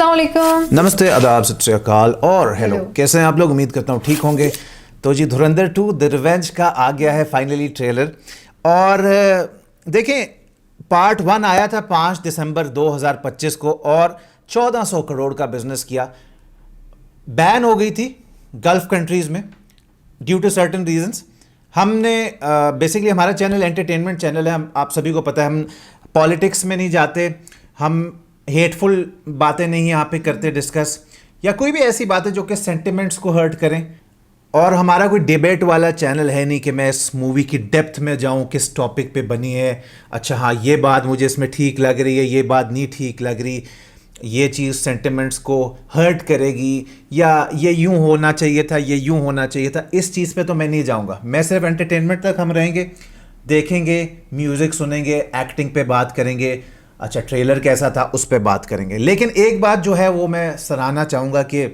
अस्सलाम वालेकुम। नमस्ते, आदाब, सत श्री अकाल और हेलो। कैसे हैं आप लोग? उम्मीद करता हूँ ठीक होंगे। तो जी धुरंधर 2 द रिवेंज का आ गया है फाइनली ट्रेलर। और देखें, पार्ट 1 आया था 5 दिसंबर 2025 को और 1400 करोड़ का बिजनेस किया। बैन हो गई थी गल्फ कंट्रीज में ड्यू टू सर्टन रीजंस। हमने बेसिकली हमारा चैनल एंटरटेनमेंट चैनल है, हम आप सभी को पता है। हम पॉलिटिक्स में नहीं जाते, हम हेटफुल बातें नहीं यहाँ पे करते डिस्कस, या कोई भी ऐसी बातें जो कि सेंटिमेंट्स को हर्ट करें। और हमारा कोई डिबेट वाला चैनल है नहीं कि मैं इस मूवी की डेप्थ में जाऊँ, किस टॉपिक पे बनी है, अच्छा हाँ ये बात मुझे इसमें ठीक लग रही है, ये बात नहीं ठीक लग रही, ये चीज़ सेंटिमेंट्स को हर्ट करेगी, या ये यूं होना चाहिए था, ये यूं होना चाहिए था। इस चीज़ पे तो मैं नहीं जाऊंगा। मैं सिर्फ एंटरटेनमेंट तक हम रहेंगे, देखेंगे, म्यूज़िक सुनेंगे, एक्टिंग पे बात करेंगे, अच्छा ट्रेलर कैसा था उस पे बात करेंगे। लेकिन एक बात जो है वो मैं सराहना चाहूँगा कि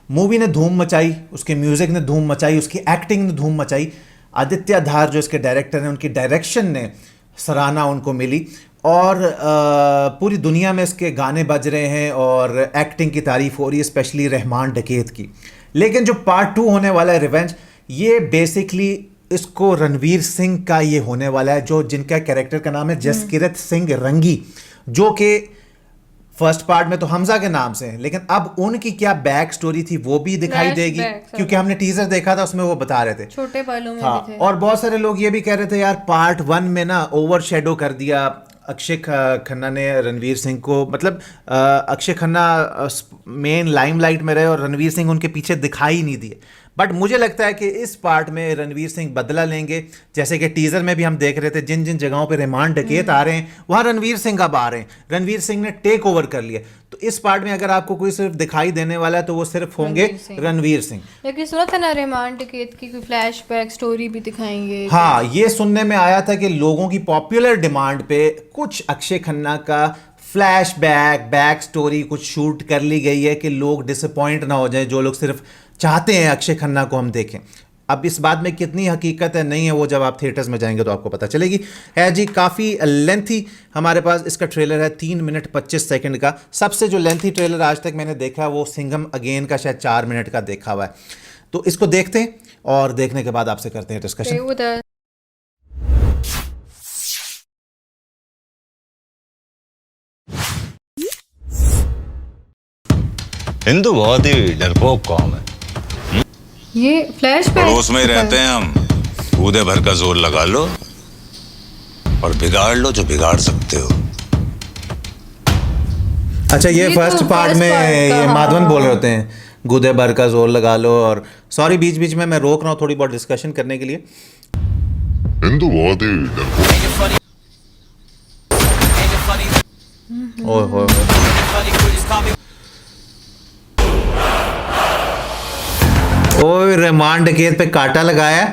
मूवी ने धूम मचाई, उसके म्यूज़िक ने धूम मचाई, उसकी एक्टिंग ने धूम मचाई। आदित्य धार जो इसके डायरेक्टर हैं, उनकी डायरेक्शन ने सराहना उनको मिली और पूरी दुनिया में इसके गाने बज रहे हैं और एक्टिंग की तारीफ हो रही है, स्पेशली रहमान डकैत की। लेकिन जो पार्ट 2 होने वाला है रिवेंज, ये बेसिकली इसको रणवीर सिंह का ये होने वाला है, जो जिनका कैरेक्टर का नाम है जसकीरत सिंह रंगी, जो कि फर्स्ट पार्ट में तो हमजा के नाम से है, लेकिन अब उनकी क्या बैक स्टोरी थी वो भी दिखाई देगी, क्योंकि हमने टीजर देखा था, उसमें वो बता रहे थे छोटे बालों में हाँ। भी थे। और बहुत सारे लोग ये भी कह रहे थे यार पार्ट 1 में ना ओवर शेडो कर दिया अक्षय खन्ना ने रणवीर सिंह को, मतलब अक्षय खन्ना मेन लाइमलाइट में रहे और रणवीर सिंह उनके पीछे दिखाई नहीं दिए। बट मुझे लगता है कि इस पार्ट में रणवीर सिंह बदला लेंगे, जैसे कि टीजर में भी हम देख रहे थे जिन जिन जगहों पे रहमान डकैत आ रहे हैं वहाँ रणवीर सिंह अब आ रहे हैं। रणवीर सिंह ने टेक ओवर कर लिया। तो इस पार्ट में अगर आपको कोई सिर्फ दिखाई देने वाला है तो वो सिर्फ होंगे रणवीर सिंह। लेकिन सुना था ना रहमान डकैत की कोई फ्लैशबैक स्टोरी भी दिखाएंगे। हाँ, ये सुनने में आया था कि लोगों की पॉपुलर डिमांड पे कुछ अक्षय खन्ना का फ्लैशबैक बैक स्टोरी कुछ शूट कर ली गई है कि लोग डिसअपॉइंट ना हो जाएं, जो लोग सिर्फ चाहते हैं अक्षय खन्ना को हम देखें। अब इस बात में कितनी हकीकत है नहीं है वो जब आप थिएटर्स में जाएंगे तो आपको पता चलेगी। है जी, काफ़ी लेंथी हमारे पास इसका ट्रेलर है, 3 मिनट 25 सेकंड का। सबसे जो लेंथी ट्रेलर आज तक मैंने देखा वो सिंघम अगेन का शायद 4 मिनट का देखा हुआ है। तो इसको देखते हैं और देखने के बाद आपसे करते हैं डिस्कशन। हिंदू बहुत ही डरपोक कौम है। ये फ्लैशबैक पड़ोस में ही रहते हैं हम। कूदे भर का जोर लगा लो और बिगाड़ लो जो बिगाड़ सकते हो। अच्छा, ये फर्स्ट पार्ट में ये माधवन बोल रहे होते हैं कूदे भर का जोर लगा लो। और सॉरी बीच बीच में मैं रोक रहा हूँ थोड़ी बहुत डिस्कशन करने के लिए। हिंदू बहुत ही डरपोक। ओह ओए, रहमान डकैत पे कांटा लगाया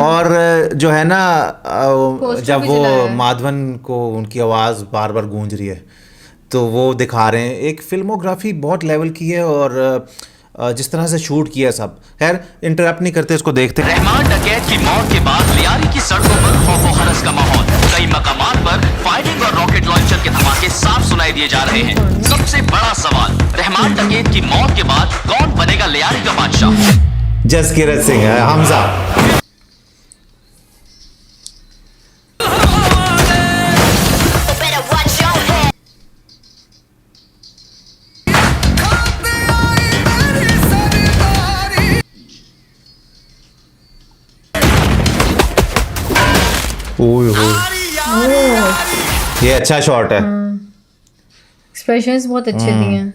और जो है ना जब वो माधवन को उनकी आवाज़ बार बार गूंज रही है तो वो दिखा रहे हैं। एक फिल्मोग्राफी बहुत लेवल की है और जिस तरह से शूट किया सब। खैर इंटरप्ट नहीं करते, इसको देखते। रहमान डकैत की मौत के बाद लियारी की सड़कों पर खौफ व हरस का माहौल। कई मकामात पर फायरिंग और रॉकेट लॉन्चर के धमाके साफ सुनाई दिए जा रहे हैं। सबसे बड़ा सवाल, रहमान डकैत की मौत के बाद कौन बनेगा लियारी का बादशाह? जसकीरत सिंह है, हमजा। ये अच्छा शॉट है। एक्सप्रेशंस बहुत अच्छे दिए हैं।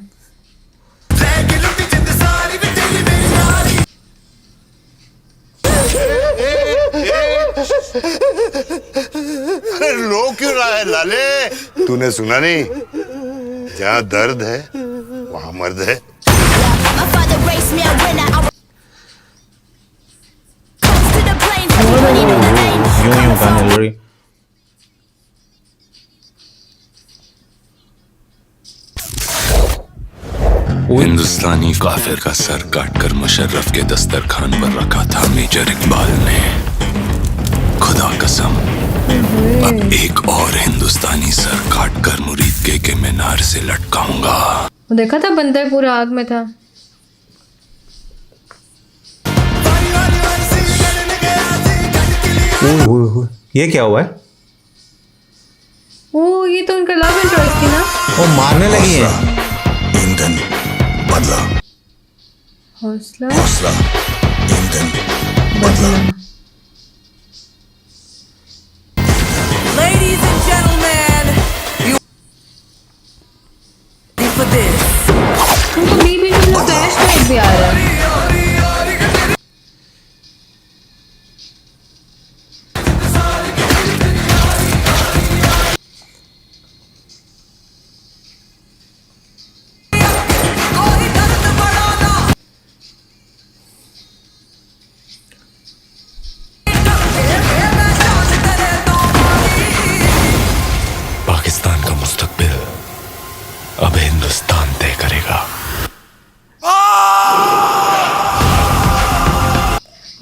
रो क्यों रहा है लाले? तूने सुना नहीं? जहाँ दर्द है वहाँ मर्द है। यूं यूं गाने लड़ी। हिंदुस्तानी काफिर का सर काटकर मुशर्रफ के दस्तरखान पर रखा था मेजर इकबाल ने। खुदा कसम, अब एक और हिंदुस्तानी सर काटकर मुरीद के मीनार से लटकाऊंगा। वो देखा था बंदर पूरा आग में था। ये क्या हुआ है? ओ ये तो उनका लव इंटरेस्ट थी ना। वो मारने लगी है। ईंधन बदला, हौसला हौसला ईंधन बदला। Ladies and gentlemen, you ready for this? उनको बीच बीच में फ्लैशबैक भी आ रहा है। पाकिस्तान का मुस्तकबिल अब हिंदुस्तान तय करेगा।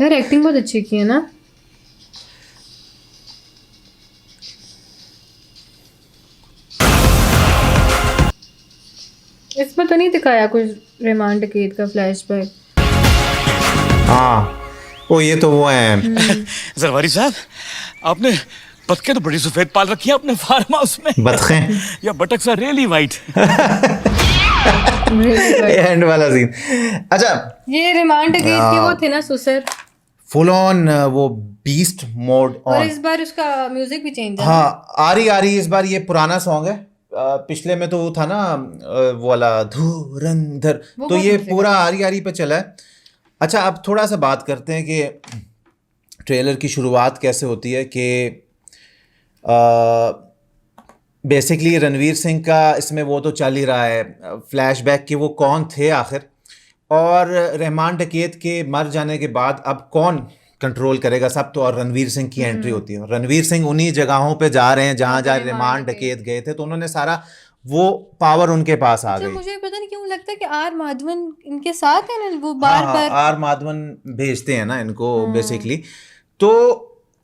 यार एक्टिंग बहुत अच्छी की है ना। इसमें तो नहीं दिखाया कुछ रहमान डकैत का फ्लैशबैक। हाँ ओ ये तो वो है। जरवारी साहब, आपने बतखें तो बड़ी सफेद पाल रखी है अपने फार्म हाउस में। बतखें या बटक सा रियली वाइट। एंड वाला सीन। अच्छा ये रहमान डकैत के वो थे ना सुसर। फुल ऑन वो बीस्ट मोड और ऑन। इस बार उसका म्यूजिक भी चेंज है। हाँ आ रही इस बार ये पुराना सॉन्ग है। पिछले में तो वो था ना वो वाला धुरंधर, वो तो बहुत ये अच्छे पूरा आरी पे चला है। अच्छा अब थोड़ा सा बात करते हैं कि ट्रेलर की शुरुआत कैसे होती है कि बेसिकली रणवीर सिंह का इसमें वो तो चल ही रहा है फ्लैशबैक कि वो कौन थे आखिर, और रहमान डकैत के मर जाने के बाद अब कौन कंट्रोल करेगा सब, तो और रणवीर सिंह की एंट्री होती है। रणवीर सिंह उन्हीं जगहों पे जा रहे हैं जहाँ जहाँ रहमान डकैत गए थे, तो उन्होंने सारा वो पावर उनके पास आ अच्छा, गई। मुझे पता नहीं क्यों लगता है कि आर माधवन इनके साथ है ना, वो बार बार आर माधवन भेजते हैं ना इनको बेसिकली। तो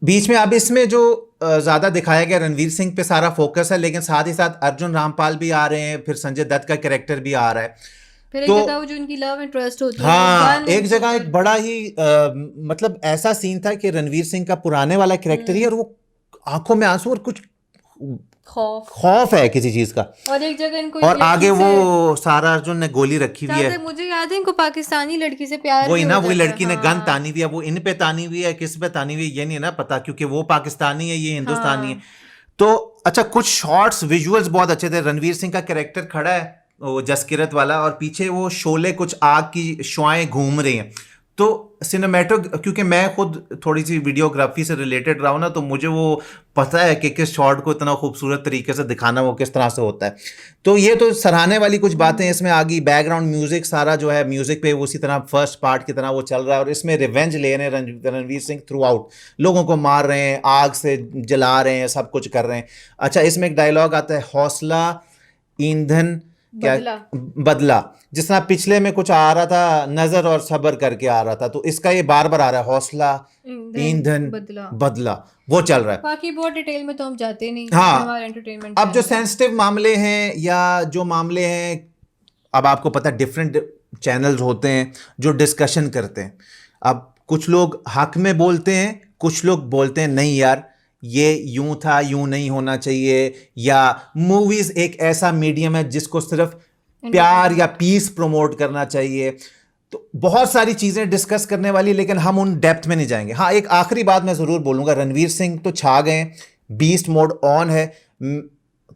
बीच में अब इसमें जो ज्यादा दिखाया गया रणवीर सिंह पे सारा फोकस है, लेकिन साथ ही साथ अर्जुन रामपाल भी आ रहे हैं, फिर संजय दत्त का कैरेक्टर भी आ रहा है। फिर एक तो जगह वो जो उनकी लव इंटरेस्ट होती है हाँ वो एक जगह एक बड़ा ही मतलब ऐसा सीन था कि रणवीर सिंह का पुराने वाला कैरेक्टर ही, और वो आंखों में आंसू और कुछ खौफ है किसी चीज का, और एक जगह इनको और आगे वो सारा अर्जुन ने गोली रखी हुई है। मुझे याद है इनको पाकिस्तानी लड़की से प्यार वही भी ना, हो वही जाता है। लड़की ने गन तानी हुई है, वो इन पे तानी हुई है, किस पे तानी हुई है ये नहीं है ना पता, क्योंकि वो पाकिस्तानी है ये हिंदुस्तानी है। तो अच्छा कुछ शॉट्स विजुअल्स बहुत अच्छे थे। रणवीर सिंह का कैरेक्टर खड़ा है वो जसकिरत वाला, और पीछे वो शोले कुछ आग की शुआएं घूम रही हैं। तो सिनेमेटो, क्योंकि मैं खुद थोड़ी सी वीडियोग्राफी से रिलेटेड रहा हूँ ना, तो मुझे वो पता है कि किस शॉट को इतना खूबसूरत तरीके से दिखाना वो किस तरह से होता है। तो ये तो सराहने वाली कुछ बातें इसमें आ गई। बैकग्राउंड म्यूजिक सारा जो है म्यूजिक पे उसी तरह फर्स्ट पार्ट की तरह वो चल रहा है, और इसमें रिवेंज ले रहे हैं रणवीर सिंह थ्रू आउट, लोगों को मार रहे हैं, आग से जला रहे हैं, सब कुछ कर रहे हैं। अच्छा इसमें एक डायलॉग आता है, हौसला ईंधन क्या बदला, जिस तरह पिछले में कुछ आ रहा था नजर और सब्र करके आ रहा था, तो इसका ये बार बार आ रहा है, हौसला ईंधन बदला वो चल रहा है। बाकी बहुत डिटेल में तो हम जाते नहीं, हाँ हमारा एंटरटेनमेंट। अब जो सेंसिटिव मामले हैं या जो मामले हैं, अब आपको पता है डिफरेंट चैनल्स होते हैं जो डिस्कशन करते हैं। अब कुछ लोग हक में बोलते हैं, कुछ लोग बोलते हैं नहीं यार ये यूं था, यूं नहीं होना चाहिए, या मूवीज एक ऐसा मीडियम है जिसको सिर्फ प्यार या पीस प्रमोट करना चाहिए। तो बहुत सारी चीजें डिस्कस करने वाली, लेकिन हम उन डेप्थ में नहीं जाएंगे। हाँ एक आखिरी बात मैं जरूर बोलूंगा, रणवीर सिंह तो छा गए, बीस्ट मोड ऑन है।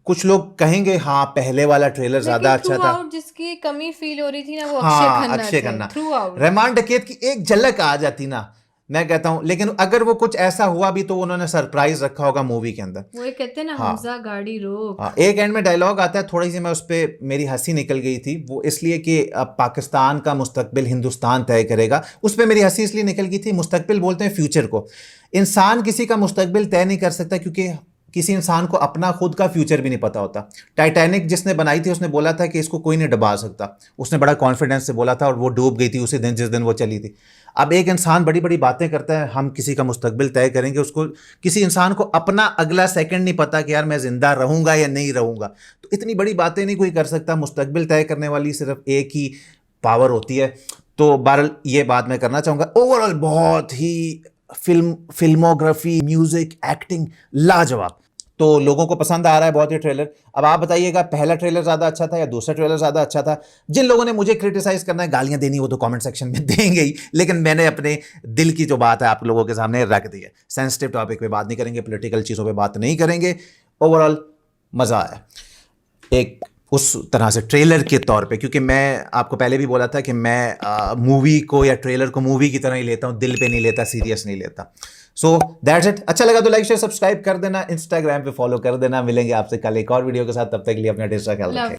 कुछ लोग कहेंगे हाँ पहले वाला ट्रेलर ज्यादा अच्छा था, जिसकी कमी फील हो रही थी ना वो हाँ अक्षय खन्ना। रहमान डकैत की एक झलक आ जाती ना, मैं कहता हूं, लेकिन अगर वो कुछ ऐसा हुआ भी तो उन्होंने सरप्राइज रखा होगा मूवी के अंदर। वो एक कहते हैं ना, हमजा गाड़ी रोक। हाँ एक एंड में डायलॉग आता है, थोड़ी सी मैं उस पर मेरी हंसी निकल गई थी, वो इसलिए कि अब पाकिस्तान का मुस्तकबिल हिंदुस्तान तय करेगा। उस पर मेरी हंसी इसलिए निकल गई थी, मुस्तकबिल बोलते हैं फ्यूचर को। इंसान किसी का मुस्तकबिल तय नहीं कर सकता, क्योंकि किसी इंसान को अपना खुद का फ्यूचर भी नहीं पता होता। टाइटैनिक जिसने बनाई थी उसने बोला था कि इसको कोई नहीं डुबा सकता, उसने बड़ा कॉन्फिडेंस से बोला था और वो डूब गई थी उसी दिन जिस दिन वो चली थी। अब एक इंसान बड़ी बड़ी बातें करता है, हम किसी का मुस्तकबिल तय करेंगे, उसको किसी इंसान को अपना अगला सेकंड नहीं पता कि यार मैं ज़िंदा रहूँगा या नहीं रहूँगा। तो इतनी बड़ी बातें नहीं कोई कर सकता, मुस्तकबिल तय करने वाली सिर्फ एक ही पावर होती है। तो बहरहाल ये बात मैं करना चाहूँगा, ओवरऑल बहुत ही फिल्मोग्राफी, म्यूज़िक, एक्टिंग लाजवाब। तो लोगों को पसंद आ रहा है बहुत ये ट्रेलर। अब आप बताइएगा पहला ट्रेलर ज़्यादा अच्छा था या दूसरा ट्रेलर ज़्यादा अच्छा था। जिन लोगों ने मुझे क्रिटिसाइज करना है, गालियां देनी, वो तो कमेंट सेक्शन में देंगे ही, लेकिन मैंने अपने दिल की जो बात है आप लोगों के सामने रख दी है। सेंसिटिव टॉपिक पे बात नहीं करेंगे, पॉलिटिकल चीज़ों पे बात नहीं करेंगे। ओवरऑल मज़ा आया एक उस तरह से ट्रेलर के तौर पे, क्योंकि मैं आपको पहले भी बोला था कि मैं मूवी को या ट्रेलर को मूवी की तरह ही लेता हूँ, दिल पे नहीं लेता, सीरियस नहीं लेता। So that's it. अच्छा लगा तो लाइक शेयर सब्सक्राइब कर देना, इंस्टाग्राम पे फॉलो कर देना। मिलेंगे आपसे कल एक और वीडियो के साथ, तब तक के लिए अपना ढेर सारा ख्याल रखें।